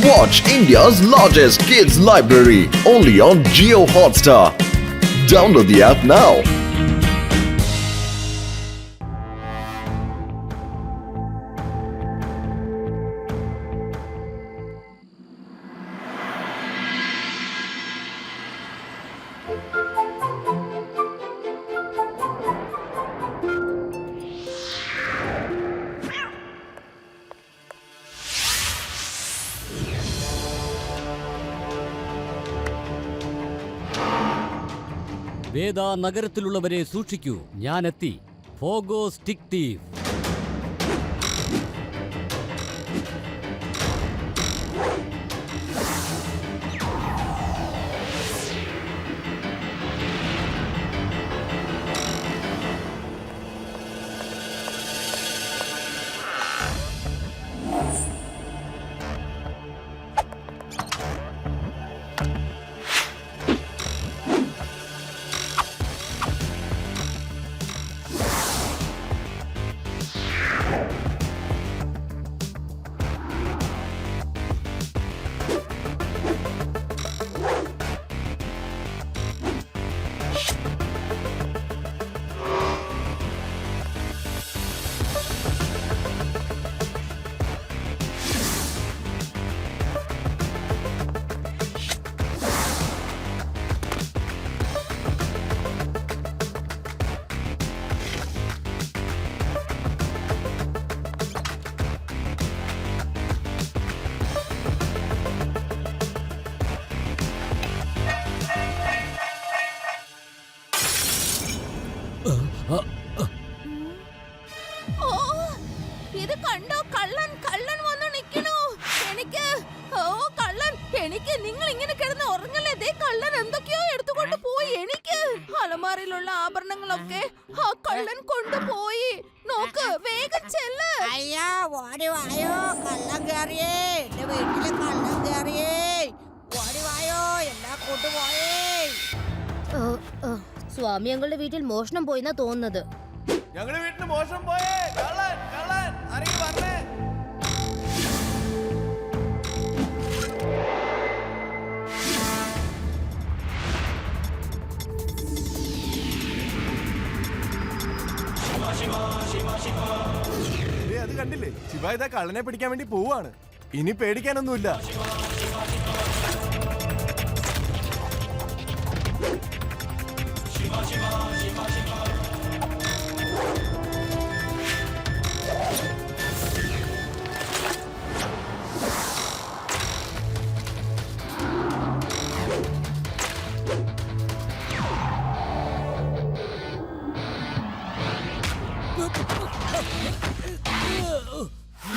Watch India's largest kids library only on Jio Hotstar. Download the app now. വേദ നഗരത്തിലുള്ളവരെ സൂക്ഷിക്കൂ, ഞാനെത്തി. ഫോഗോ സ്റ്റിക് തീഫ്. ഇത് കണ്ടോ? കള്ളൻ കള്ളൻ വന്നു നിൽക്കണു. എനിക്ക് കള്ളൻ, എനിക്ക് നിങ്ങൾ ഇങ്ങനെ കിടന്ന് ഉറങ്ങല്ലേ? ദേ കള്ളൻ എന്തൊക്കെയോ എടുത്തുകൊണ്ട് പോയി. എനിക്ക് അലമാരയിലുള്ള ആഭരണങ്ങളൊക്കെ ആ കള്ളൻ കൊണ്ടുപോയി. നോക്ക്, വേഗം ചെല്ല്. അയ്യോ, ഓടി വായോ, കള്ളം കേറിയേ, എന്റെ വീട്ടില് കള്ളം കേറിയേ, ഓടി വായോ, എല്ലാം കൊണ്ടുപോയേ. സ്വാമി ഞങ്ങളുടെ വീട്ടിൽ മോഷണം പോയിന്നാ തോന്നുന്നത്. ഞങ്ങളുടെ വീട്ടിൽ മോഷണം പോയേ, കള്ളൻ കള്ളൻ ആരെങ്കിലും പറഞ്ഞേ. അത് കണ്ടില്ലേ, ശിവ ഇതാ കള്ളനെ പിടിക്കാൻ വേണ്ടി പോവാണ്. ഇനി പേടിക്കാനൊന്നുമില്ല.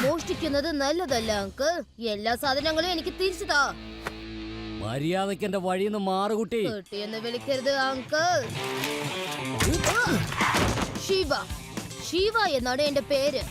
മോഷ്ടിക്കുന്നത് നല്ലതല്ല അങ്കിൾ. എല്ലാ സാധനങ്ങളും എനിക്ക് തിരിച്ചു താ. മര്യാദയ്ക്ക് എന്റെ വഴിന്ന് മാറുകുട്ടി. കുട്ടിയെന്ന് വിളിക്കരുത് അങ്കിൾ. ശിവ, ശിവ എന്നാണ് എന്റെ പേര്.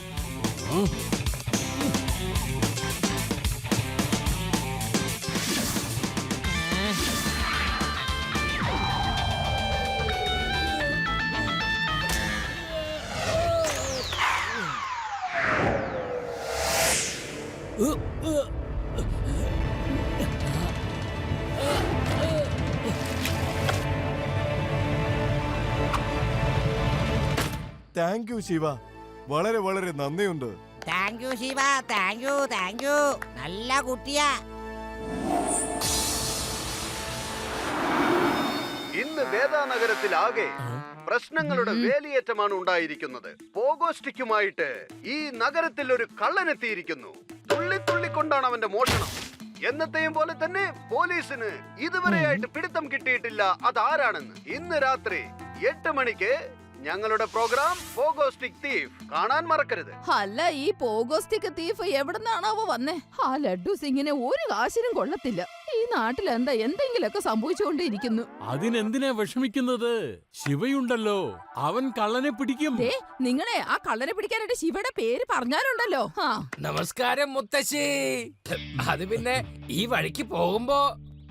താങ്ക് യു ശിവ, വളരെ വളരെ നന്ദിയുണ്ട്. Thank you Shiva, thank you, thank you, നല്ല കുട്ടിയാ. ഇന്ന് വേദാനഗരത്തിലാകെ പ്രശ്നങ്ങളുടെ വേലിയേറ്റമാണ് ഉണ്ടായിരിക്കുന്നത്. പോഗോസ്റ്റിക്കുമായിട്ട് ഈ നഗരത്തിൽ ഒരു കള്ളനെത്തിയിരിക്കുന്നു. തുള്ളിക്കൊണ്ടാണ് അവന്റെ മോഷണം. എന്നത്തെയും പോലെ തന്നെ പോലീസിന് ഇതുവരെയായിട്ട് പിടുത്തം കിട്ടിയിട്ടില്ല അതാരാണെന്ന്. ഇന്ന് രാത്രി 8 മണിക്ക് ഞങ്ങളുടെ പ്രോഗ്രാം പോഗോസ്റ്റിക് തീഫ് കാണാൻ മറക്കരുത്. അല്ല, ഈ പോഗോസ്റ്റിക് തീഫ് എവിടുന്നാണാവോ വന്നേ? ആ ലഡ്ഡു സിംഗിനെ ഒരു കാശിനും കൊള്ളത്തില്ല. ഈ നാട്ടിൽ എന്താ എന്തെങ്കിലുമൊക്കെ സംഭവിച്ചുകൊണ്ടേയിരിക്കുന്നു. അതിനെന്തിനാ വിഷമിക്കുന്നത്? ശിവയുണ്ടല്ലോ, അവൻ കള്ളനെ പിടിക്കും. നിങ്ങളെ ആ കള്ളനെ പിടിക്കാനായിട്ട് ശിവയുടെ പേര് പറഞ്ഞാലുണ്ടല്ലോ. നമസ്കാരം മുത്തശ്ശി. അത് പിന്നെ ഈ വഴിക്ക് പോകുമ്പോ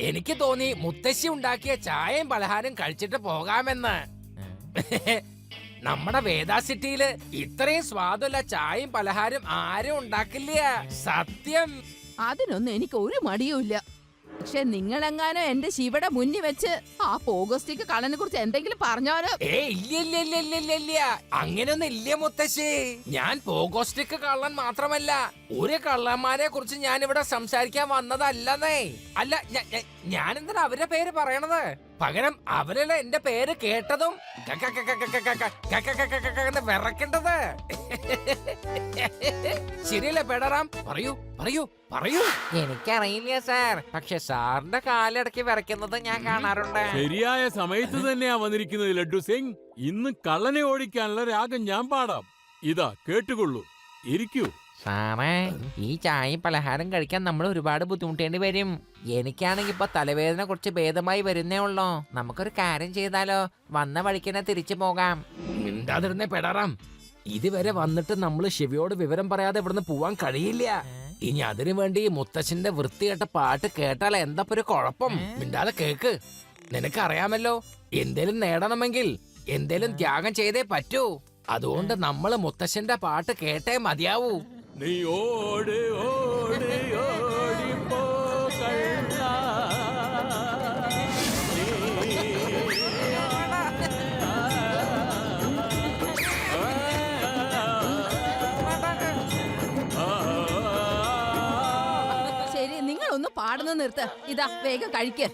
എനിക്ക് തോന്നി മുത്തശ്ശി ഉണ്ടാക്കിയ ചായയും പലഹാരം കഴിച്ചിട്ട് പോകാമെന്ന്. നമ്മുടെ വേദ സിറ്റിയില് ഇത്രയും സ്വാദുള്ള ചായയും പലഹാരം ആരും ഉണ്ടാക്കില്ല. സത്യം. അതിനൊന്നും എനിക്ക് ഒരു മടിയുമില്ല. പക്ഷെ നിങ്ങളെങ്ങാനും എന്റെ ശിവയുടെ മുന്നിൽ വെച്ച് ആ പോഗോസ്റ്റിക്ക് കള്ളനെ കുറിച്ച് എന്തെങ്കിലും പറഞ്ഞാലോ? ഇല്ല അങ്ങനെയൊന്നും ഇല്ല മുത്തശ്ശി. ഞാൻ പോഗോസ്റ്റിക്ക് കള്ളൻ മാത്രമല്ല, ഒരു കള്ളന്മാരെ കുറിച്ച് ഞാൻ ഇവിടെ സംസാരിക്കാൻ വന്നതല്ലെന്നേ. അല്ല, ഞാൻ എന്തിനാ അവരുടെ പേര് പറയണത്? പകരം അവരല്ല എന്റെ പേര് കേട്ടതും വിറക്കേണ്ടത്. ശരിയല്ലേ പേടറാം? പറയൂ പറയൂ പറയൂ. എനിക്കറിയില്ല സാർ, പക്ഷെ സാറിന്റെ കാലിടയ്ക്ക് വിറയ്ക്കുന്നത് ഞാൻ കാണാറുണ്ട്. ശരിയായ സമയത്ത് തന്നെയാ വന്നിരിക്കുന്നത് ലഡ്ഡു സിംഗ്. ഇന്ന് കള്ളനെ ഓടിക്കാനുള്ള രാഗം ഞാൻ പാടാം. ഇതാ കേട്ടുകൊള്ളൂ, ഇരിക്കൂ. സാറേ, ഈ ചായയും പലഹാരം കഴിക്കാൻ നമ്മൾ ഒരുപാട് ബുദ്ധിമുട്ടേണ്ടി വരും. എനിക്കാണെങ്കിൽ ഇപ്പൊ തലവേദന കുറച്ച് ഭേദമായി വരുന്നേ ഉള്ളൂ. നമുക്കൊരു കാര്യം ചെയ്താലോ? വന്ന വഴിക്കന്നെ തിരിച്ചു പോകാം. മിണ്ടാതിരുന്നേ പെടാറാം. ഇതുവരെ വന്നിട്ട് നമ്മൾ ശിവയോട് വിവരം പറയാതെ ഇവിടുന്ന് പോവാൻ കഴിയില്ല. ഇനി അതിനു വേണ്ടി മുത്തശ്ശന്റെ വൃത്തികെട്ട പാട്ട് കേട്ടാൽ എന്താ ഒരു കുഴപ്പം? മിണ്ടാതെ കേക്ക്. നിനക്കറിയാമല്ലോ, എന്തേലും നേടണമെങ്കിൽ എന്തേലും ത്യാഗം ചെയ്തേ പറ്റൂ. അതുകൊണ്ട് നമ്മൾ മുത്തശ്ശന്റെ പാട്ട് കേട്ടേ മതിയാവൂ. നീ ഓട് ഓട് ഓടിപ്പോ കള്ളാ. ശരി, നിങ്ങളൊന്ന് പാടുന്ന നിർത്ത്. ഇതാ വേഗം കഴിക്ക്.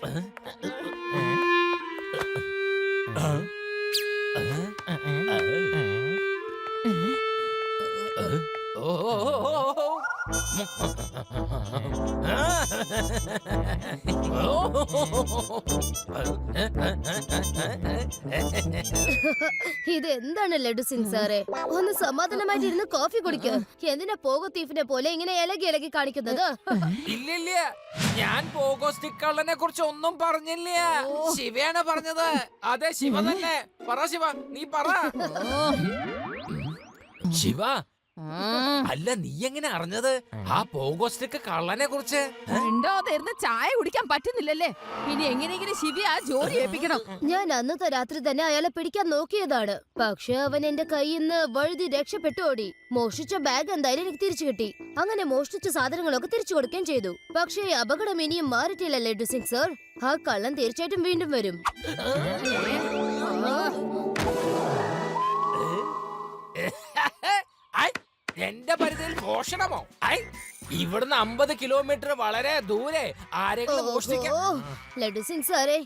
ഇതെന്താണ് ലഡു സിംഗ് സാറേ? ഒന്ന് സമാധാനമായിട്ട് ഇരുന്ന് കോഫി കുടിക്ക്. എന്തിനാ പോകോ തീഫിനെ പോലെ ഇങ്ങനെ ഇലകി ഇലകി കാണിക്കുന്നത്? ഇല്ലില്ല, ഞാൻ പോഗോസ്റ്റിക് കള്ളനെ കുറിച്ച് ഒന്നും പറഞ്ഞില്ല. ശിവയാണ് പറഞ്ഞത്. അതെ, ശിവ തന്നെ. പറ ശിവ, നീ പറ. ശിവ, അല്ല നീ എങ്ങനെ അറിഞ്ഞത് ആ പോഗോസ്റ്റിക് കള്ളനെ കുറിച്ച്? മിണ്ടാതിരുന്ന് ചായ കുടിക്കാൻ പറ്റുന്നില്ലല്ലേ? ഇനി എങ്ങനെയെങ്കിലും ശിവ ആ ജോലി ഏൽപ്പിക്കണം. ഞാൻ അന്നത്തെ രാത്രി തന്നെ അയാളെ പിടിക്കാൻ നോക്കിയതാണ്. പക്ഷെ അവൻ എന്റെ കയ്യിൽ നിന്ന് വഴുതി രക്ഷപ്പെട്ടു ഓടി. മോഷ്ടിച്ച ബാഗ് എന്തായാലും എനിക്ക് തിരിച്ചു കിട്ടി. അങ്ങനെ മോഷ്ടിച്ച സാധനങ്ങളൊക്കെ തിരിച്ചു കൊടുക്കുകയും ചെയ്തു. പക്ഷേ ഈ അപകടം ഇനിയും മാറിയിട്ടില്ല ലഡു സിംഗ് സർ. ആ കള്ളൻ തീർച്ചയായിട്ടും വീണ്ടും വരും. എന്റെ പരിധിയിൽ മോഷണമോ? ഇവിടുന്ന് 50 കിലോമീറ്റർ വളരെ ദൂരെ ആരെങ്കിലും മോഷ്ടിക്കാൻ. ലഡു സിംഗ് സാറേ,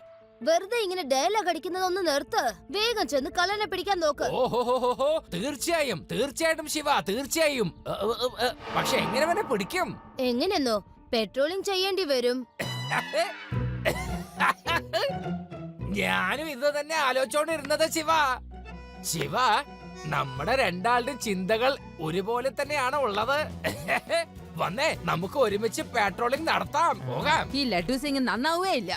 വെറുതെ ഇങ്ങനെ ഡയലോഗ് അടിക്കുന്നതൊന്ന് നിർത്ത്. വേഗം ചെന്ന് കള്ളനെ പിടിക്കാൻ നോക്ക്. ഓഹോ, തീർച്ചയായും തീർച്ചയായിട്ടും ശിവ, തീർച്ചയായും. പക്ഷെ എങ്ങനെ അവനെ പിടിക്കും? എങ്ങനെന്നോ? പെട്രോളിംഗ് ചെയ്യേണ്ടി വരും. ഞാനും ഇത് തന്നെ ആലോചിച്ചോണ്ടിരുന്നത് ശിവ. ശിവ, നമ്മുടെ രണ്ടാളുടെ ചിന്തകൾ ഒരുപോലെ തന്നെയാണ് ഉള്ളത്. വന്നേ, നമുക്ക് ഒരുമിച്ച് പെട്രോളിംഗ് നടത്താം. പോകാം. ഈ ലഡു സിംഗ് നന്നാവേ ഇല്ല.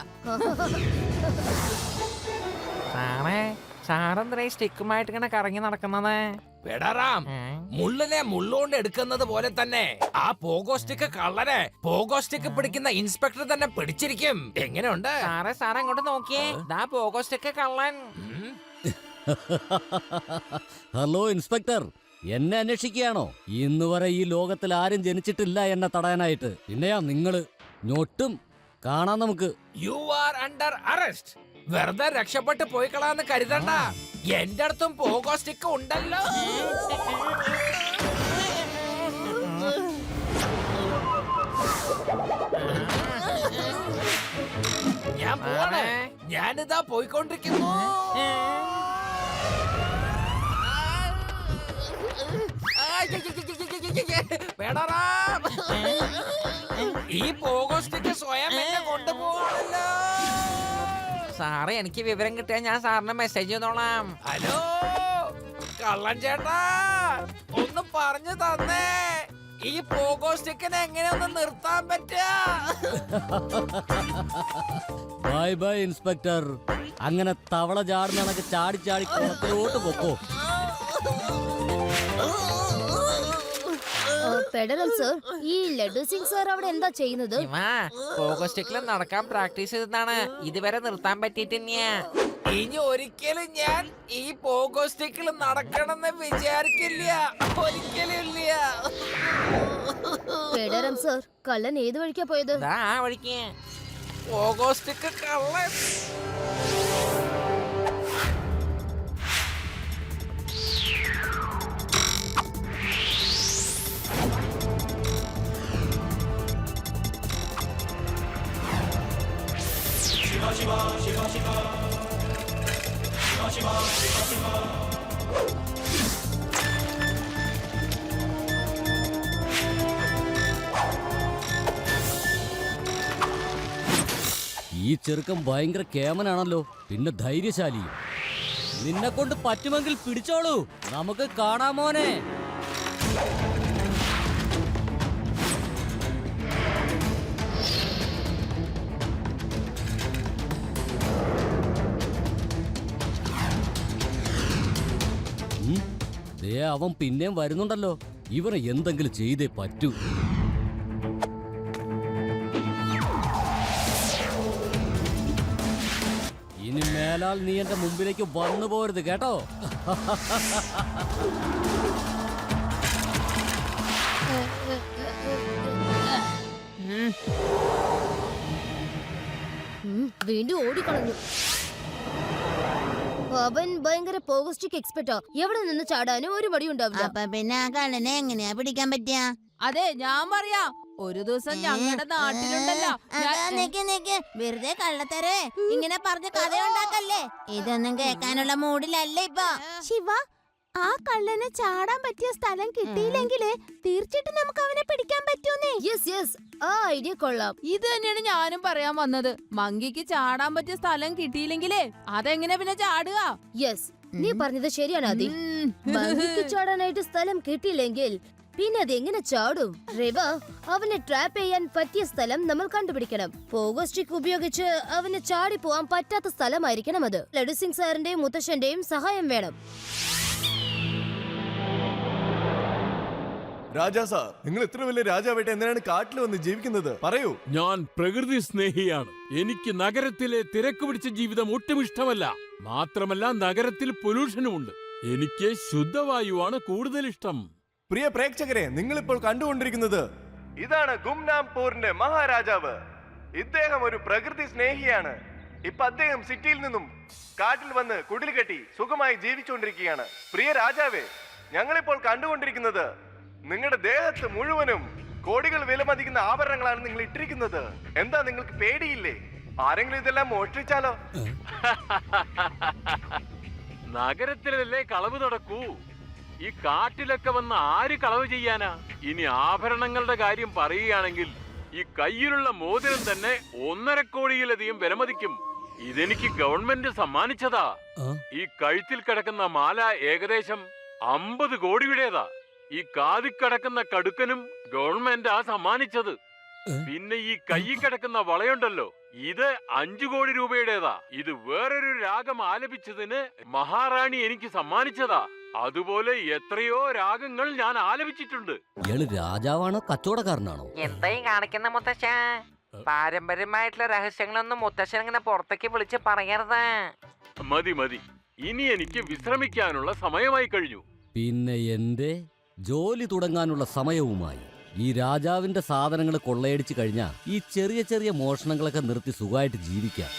സാറെന്തേ സ്റ്റിക്കുമായിട്ട് ഇങ്ങനെ കറങ്ങി നടക്കുന്നത്? പെടറാം, മുള്ളിനെ മുള്ളുകൊണ്ട് എടുക്കുന്നത് പോലെ തന്നെ ആ പോഗോസ്റ്റിക്ക് കള്ളനെ പോഗോസ്റ്റിക്ക് പിടിക്കുന്ന ഇൻസ്പെക്ടർ തന്നെ പിടിച്ചിരിക്കും. എങ്ങനെയുണ്ട് സാറേ അങ്ങോട്ട് നോക്കിയേ, പോഗോസ്റ്റിക്ക് കള്ളൻ. ഹലോ ഇൻസ്പെക്ടർ, എന്നെ അന്വേഷിക്കുകയാണോ? ഇന്ന് വരെ ഈ ലോകത്തിൽ ആരും ജനിച്ചിട്ടില്ല എന്നെ തടയാനായിട്ട്. പിന്നെയാ നിങ്ങള് ഞൊട്ടും കാണാൻ നമുക്ക്. You are under arrest. വെറുതെ രക്ഷപ്പെട്ട് പോയി കളാന്ന് കരുതണ്ട. എന്റെ അടുത്തും പോഗോസ്റ്റിക്ക് ഉണ്ടല്ലോ. ഞാൻ പോവാണ്. ഞാനിതാ പോയിക്കൊണ്ടിരിക്കുന്നു. ഈ പോഗോസ്റ്റിക്ക് സ്വയം എന്നെ കൊണ്ടുപോകണല്ലോ. സാറേ, എനിക്ക് വിവരം കിട്ടിയാൽ ഞാൻ സാറിന് മെസ്സേജ് ചെയ്തോളാം. ഹലോ കള്ളൻ ചേട്ടാ, ഒന്ന് പറഞ്ഞു തന്നേ, ഈ പോഗോസ്റ്റിക്കിനെ എങ്ങനെയൊന്ന് നിർത്താൻ പറ്റുക? Bye bye inspector. അങ്ങനെ തവള ചാടുന്ന ചാടി ചാടി കുളത്തിലോട്ട് പൊക്കോ. ഫെഡറൽ സർ, ഈ ലഡു സിംഗ് സർ അവിടെ എന്താ ചെയ്യുന്നത്? പോഗോ സ്റ്റിക്കിൽ നടക്കാൻ പ്രാക്ടീസ് ചെയ്തതാണ്. ഇതുവരെ നിർത്താൻ പറ്റിയിട്ടില്ല. ഇനി ഒരിക്കലും ഞാൻ ഈ പോഗോ സ്റ്റിക്കിൽ നടക്കണമെന്ന് വിചാരിക്കില്ല. ഒരിക്കലും ഇല്ല. ഫെഡറൽ സർ, കള്ളൻ ഏത് വഴിക്കാ പോയത്? ആ വഴിക്ക്. പോഗോ സ്റ്റിക്ക് കള്ളൻ. ഈ ചെറുക്കൻ ഭയങ്കര കേമനാണല്ലോ, പിന്നെ ധൈര്യശാലിയും. നിന്നെ കൊണ്ട് പറ്റുമെങ്കിൽ പിടിച്ചോളൂ, നമുക്ക് കാണാമോനെ. അവൻ പിന്നെയും വരുന്നുണ്ടല്ലോ. ഇവനെ എന്തെങ്കിലും ചെയ്തേ പറ്റൂ. ഇനി മേലാൽ നീ എന്റെ മുമ്പിലേക്ക് വന്നു പോരുത് കേട്ടോ. വീണ്ടും ഓടിക്കളഞ്ഞു. അവൻ ഭയങ്കര പോഗോസ്റ്റിക് എക്സ്പെർട്ടാ. എവിടെ നിന്ന് ചാടാനും ഒരു മടി ഉണ്ടാവില്ല. അപ്പൊ പിന്നെ ആ കള്ളനെ എങ്ങനെയാ പിടിക്കാൻ പറ്റിയ? അതെ, ഞാൻ പറയാം. ഒരു ദിവസം ഞങ്ങളുടെ നാട്ടിലുണ്ടല്ലോ. വെറുതെ കള്ളത്തരേ ഇങ്ങനെ പറഞ്ഞ കഥയുണ്ടാക്കല്ലേ. ഇതൊന്നും കേൾക്കാനുള്ള മൂഡിലല്ല ഇപ്പൊ. ശിവ, ആ കള്ളന് ചാടാൻ പറ്റിയ സ്ഥലം കിട്ടിയില്ലെങ്കില് തീർച്ചയായിട്ടും നമുക്ക് അവനെ പിടിക്കാൻ പറ്റൂന്നേ. യെസ് യെസ്, ആ ഐഡിയ കൊള്ളാം. ഇത് തന്നെയാണ് ഞാനും പറയാൻ വന്നത്. മങ്കിക്ക് ചാടാൻ പറ്റിയ സ്ഥലം കിട്ടിയില്ലെങ്കിലേ അതെങ്ങനെ പിന്നെ ചാടുക? യെസ്, നീ പറഞ്ഞത് ശരിയാണ് ആദി. മങ്കിക്ക് ചാടാനായിട്ട് സ്ഥലം കിട്ടിയില്ലെങ്കിൽ പിന്നെ അത് എങ്ങനെ ചാടും? രവ, അവനെ ട്രാപ്പ് ചെയ്യാൻ പറ്റിയ സ്ഥലം നമ്മൾ കണ്ടുപിടിക്കണം. പോഗോ സ്റ്റിക്ക് ഉപയോഗിച്ച് അവന് ചാടി പോവാൻ പറ്റാത്ത സ്ഥലമായിരിക്കണം അത്. ലഡു സിംഗ് സാറിന്റെയും മുത്തശ്ശന്റെയും സഹായം വേണം. രാജാ സാർ, നിങ്ങൾ ഇത്ര വലിയ രാജാവായിട്ട് എന്തിനാണ് കാട്ടിൽ വന്ന് ജീവിക്കുന്നത്? പറയൂ. ഞാൻ പ്രകൃതി സ്നേഹിയാണ്. എനിക്ക് നഗരത്തിലെ തിരക്ക് പിടിച്ച ജീവിതം ഒട്ടും ഇഷ്ടമല്ല. മാത്രമല്ല, നഗരത്തിൽ പൊല്യൂഷനുമുണ്ട്. എനിക്ക് ശുദ്ധവായുവാണ് കൂടുതൽ ഇഷ്ടം. പ്രിയ പ്രേക്ഷകരെ, നിങ്ങൾ ഇപ്പോൾ കണ്ടുകൊണ്ടിരിക്കുന്നത് ഇതാണ് ഗുംനാംപൂരിന്റെ മഹാരാജാവ്. ഇദ്ദേഹം ഒരു പ്രകൃതി സ്നേഹിയാണ്. ഇപ്പൊ അദ്ദേഹം സിറ്റിയിൽ നിന്നും കാട്ടിൽ വന്ന് കുടിൽ കെട്ടി സുഖമായി ജീവിച്ചുകൊണ്ടിരിക്കുകയാണ്. പ്രിയ രാജാവേ, ഞങ്ങളിപ്പോൾ കണ്ടുകൊണ്ടിരിക്കുന്നത് നിങ്ങളുടെ ദേഹത്ത് മുഴുവനും കോടികൾ വിലമതിക്കുന്ന ആഭരണങ്ങളാണ് നിങ്ങൾ ഇട്ടിരിക്കുന്നത്. എന്താ നിങ്ങൾക്ക് പേടിയില്ലേ? ആരെങ്കിലും ഇതെല്ലാം മോഷ്ടിച്ചാലോ? നഗരത്തിലല്ലേ കളവ് നടക്കൂ. ഈ കാട്ടിലൊക്കെ വന്ന് ആര് കളവ് ചെയ്യാനാ? ഇനി ആഭരണങ്ങളുടെ കാര്യം പറയുകയാണെങ്കിൽ ഈ കയ്യിലുള്ള മോതിരം തന്നെ 1.5 കോടിയിലധികം വിലമതിക്കും. ഇതെനിക്ക് ഗവൺമെന്റ് സമ്മാനിച്ചതാ. ഈ കഴുത്തിൽ കിടക്കുന്ന മാല ഏകദേശം 50 കോടിയുടേതാ. ഈ കാതിൽ കിടക്കുന്ന കടുക്കനും ഗവൺമെന്റാ സമ്മാനിച്ചത്. പിന്നെ ഈ കയ്യിൽ കിടക്കുന്ന വളയുണ്ടല്ലോ, ഇത് 5 കോടി രൂപയുടേതാ. ഇത് വേറൊരു രാഗം ആലപിച്ചതിന് മഹാറാണി എനിക്ക് സമ്മാനിച്ചതാ. അതുപോലെ എത്രയോ രാഗങ്ങൾ ഞാൻ ആലപിച്ചിട്ടുണ്ട്. ഇയാള് രാജാവാണോ കച്ചവടക്കാരനാണോ? എന്തായി കാണിക്കുന്ന മുത്തശ്ശ? പാരമ്പര്യമായിട്ടുള്ള രഹസ്യങ്ങളൊന്നും മുത്തശ്ശൻ ഇങ്ങനെ പുറത്തേക്ക് വിളിച്ച് പറയരുത്. മതി മതി, ഇനി എനിക്ക് വിശ്രമിക്കാനുള്ള സമയമായി കഴിഞ്ഞു. പിന്നെ എന്റെ ജോലി തുടങ്ങാനുള്ള സമയവുമായി. ഈ രാജാവിന്റെ സാധനങ്ങൾ കൊള്ളയടിച്ചു കഴിഞ്ഞാൽ ഈ ചെറിയ ചെറിയ മോഷണങ്ങളൊക്കെ നിർത്തി സുഖമായിട്ട് ജീവിക്കാം.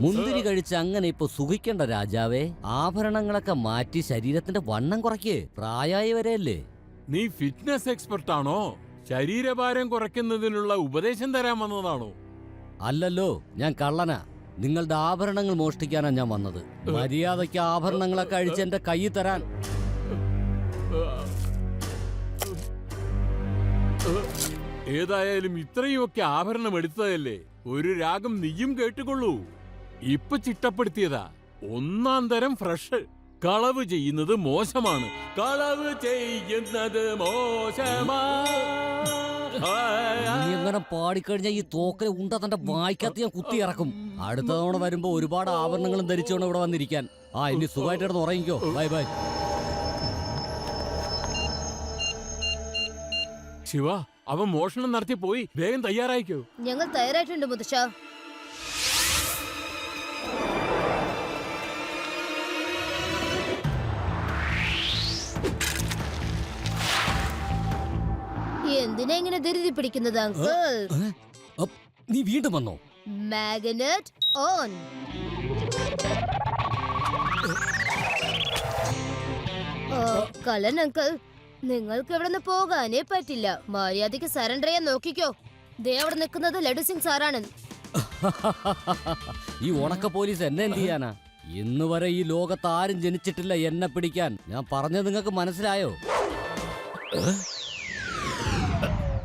മുന്തിരി കഴിച്ച് അങ്ങനെ ഇപ്പൊ സുഖിക്കണ്ട രാജാവേ. ആഭരണങ്ങളൊക്കെ മാറ്റി ശരീരത്തിന്റെ വണ്ണം കുറയ്ക്ക്. പ്രായമായി വരെയല്ലേ. നീ ഫിറ്റ്നസ് എക്സ്പെർട്ട് ആണോ? ശരീരഭാരം കുറയ്ക്കുന്നതിനുള്ള ഉപദേശം തരാൻ വന്നതാണോ? അല്ലല്ലോ, ഞാൻ കള്ളനാ. നിങ്ങളുടെ ആഭരണങ്ങൾ മോഷ്ടിക്കാനാ ഞാൻ വന്നത്. മര്യാദയ്ക്ക് ആഭരണങ്ങളൊക്കെ അഴിച്ച് എന്റെ കയ്യിൽ തരാൻ. ഏതായാലും ഇത്രയുമൊക്കെ ആഭരണം എടുത്തതല്ലേ, ഒരു രാഗം നീയും കേട്ടുകൊള്ളൂ. ഇപ്പൊ ചിട്ടപ്പെടുത്തിയതാ, 1-ാം തരം ഫ്രഷ്. കളവ് ചെയ്യുന്നത് മോശമാണ്. കളവ് ചെയ്യുന്നത് മോശമാ. നീ എങ്ങനെ പാടിക്കഴിഞ്ഞാൽ ഈ തോക്കലെ ഉണ്ട തന്റെ വായിക്കകത്ത് ഞാൻ കുത്തി ഇറക്കും. അടുത്ത തവണ വരുമ്പോ ഒരുപാട് ആഭരണങ്ങളും ധരിച്ചോണ്ട് ഇവിടെ വന്നിരിക്കാൻ. ഇനി സുഖമായിട്ട് കിടന്ന് ഉറങ്ങിക്കോ. Bye bye. ശിവ, അവൻ മോഷണം നടത്തി പോയി. വേഗം തയ്യാറായിക്കോ. ഞങ്ങൾ തയ്യാറായിട്ടുണ്ട് മുത്തശ്ശ. എന്തിനാ ഇങ്ങനെ ധൃതി പിടിക്കുന്നത് അങ്കിൾ? നീ വീണ്ടും വന്നോ? Magnet on. കള്ളൻ അങ്കിൾ, നിങ്ങൾക്ക് ഇവിടെ നിന്ന് പോകാനേ പറ്റില്ല. മര്യാദയ്ക്ക് സറണ്ടർ ചെയ്യാൻ നോക്കിക്കോ. ദേ അവിടെ നിൽക്കുന്നത് ലഡു സിംഗ് സാറാണ്. ഈ ഉണക്ക പോലീസ് എന്നെ എന്ത് ചെയ്യാനാ? ഇന്ന് വരെ ഈ ലോകത്ത് ആരും ജനിച്ചിട്ടില്ല എന്നെ പിടിക്കാൻ. ഞാൻ പറഞ്ഞത് നിങ്ങൾക്ക് മനസ്സിലായോ?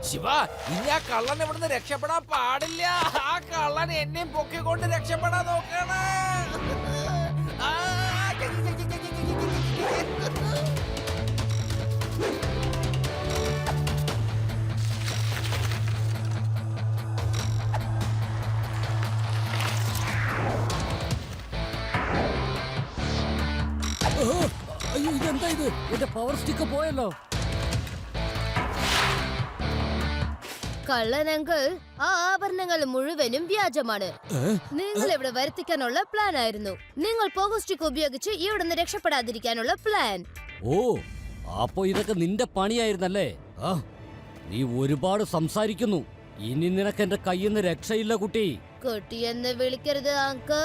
ശിവ, ഇനി ആ കള്ളൻ ഇവിടുന്ന് രക്ഷപ്പെടാൻ പാടില്ല. ആ കള്ളൻ എന്നെയും പൊക്കിക്കൊണ്ട് രക്ഷപ്പെടാൻ നോക്കണ. അയ്യോ, ഇതെന്താ ഇത്? എന്റെ പവർ സ്റ്റിക്ക് പോയല്ലോ. കള്ളൻ അങ്കിൾ, ആ ആഭരണങ്ങൾ മുഴുവനും വ്യാജമാണ്. നിങ്ങൾ ഇവിടെ വരുത്തിക്കാനുള്ള പ്ലാൻ ആയിരുന്നു. നിങ്ങൾ പോഗോസ്റ്റിക് ഉപയോഗിച്ച് ഇവിടുന്ന് രക്ഷപ്പെടാതിരിക്കാനുള്ള പ്ലാൻ. ഓ, അപ്പൊ ഇതൊക്കെ നിന്റെ പണിയായിരുന്നല്ലേ? നീ ഒരുപാട് സംസാരിക്കുന്നു. ഇനി നിനക്ക് എന്റെ കയ്യിൽ നിന്ന് രക്ഷയില്ല കുട്ടി. കുട്ടിയെന്ന് വിളിക്കരുത് അങ്കിൾ.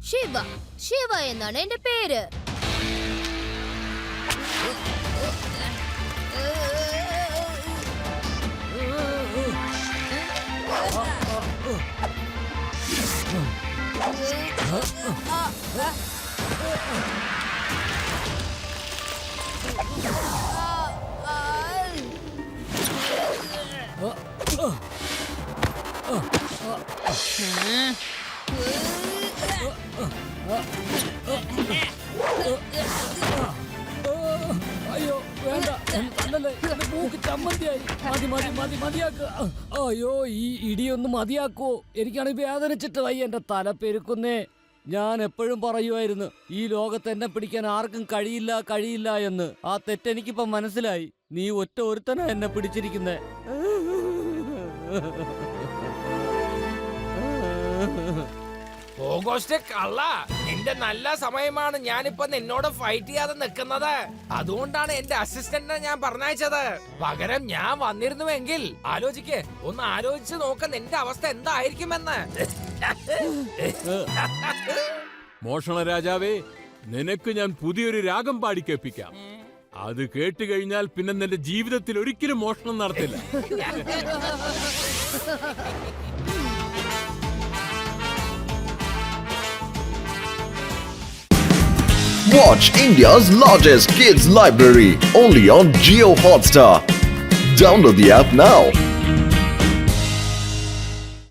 ശിവ, ശിവ എന്നാണ് എന്റെ പേര്. അയ്യോ വേണ്ട, മൂക്ക് ചമ്മന്തിയായി. മതി മതി മതി മതിയാക്ക. അയ്യോ, ഈ ഇടിയൊന്ന് മതിയാക്കോ. എനിക്കാണെങ്കിൽ വേദനിച്ചിട്ട് വയ്യ, എന്റെ തല പെരുക്കുന്നേ. ഞാൻ എപ്പോഴും പറയുമായിരുന്നു ഈ ലോകത്ത് എന്നെ പിടിക്കാൻ ആർക്കും കഴിയില്ല കഴിയില്ല എന്ന്. ആ തെറ്റെനിക്കിപ്പോ മനസ്സിലായി. നീ ഒറ്റ ഒരുത്തനാ എന്നെ പിടിച്ചിരിക്കുന്നേ. ഓഗസ്റ്റ് കള്ള, നിന്റെ നല്ല സമയമാണ് ഞാനിപ്പോ നിന്നോട് ഫൈറ്റ് ചെയ്യാതെ നിൽക്കുന്നത്. അതുകൊണ്ടാണ് എന്റെ അസിസ്റ്റന്റിനെ ഞാൻ പറഞ്ഞയച്ചത്. പകരം ഞാൻ വന്നിരുന്നുവെങ്കിൽ ഒന്ന് ആലോചിച്ച് നോക്ക നിന്റെ അവസ്ഥ എന്തായിരിക്കുമെന്ന്. മോഷണ രാജാവേ, നിനക്ക് ഞാൻ പുതിയൊരു രാഗം പാടി കേൾപ്പിക്കാം. അത് കേട്ട് കഴിഞ്ഞാൽ പിന്നെ നിന്റെ ജീവിതത്തിൽ ഒരിക്കലും മോഷണം നടത്തില്ല. Watch India's largest kids library only on Jio Hotstar. Download the app now.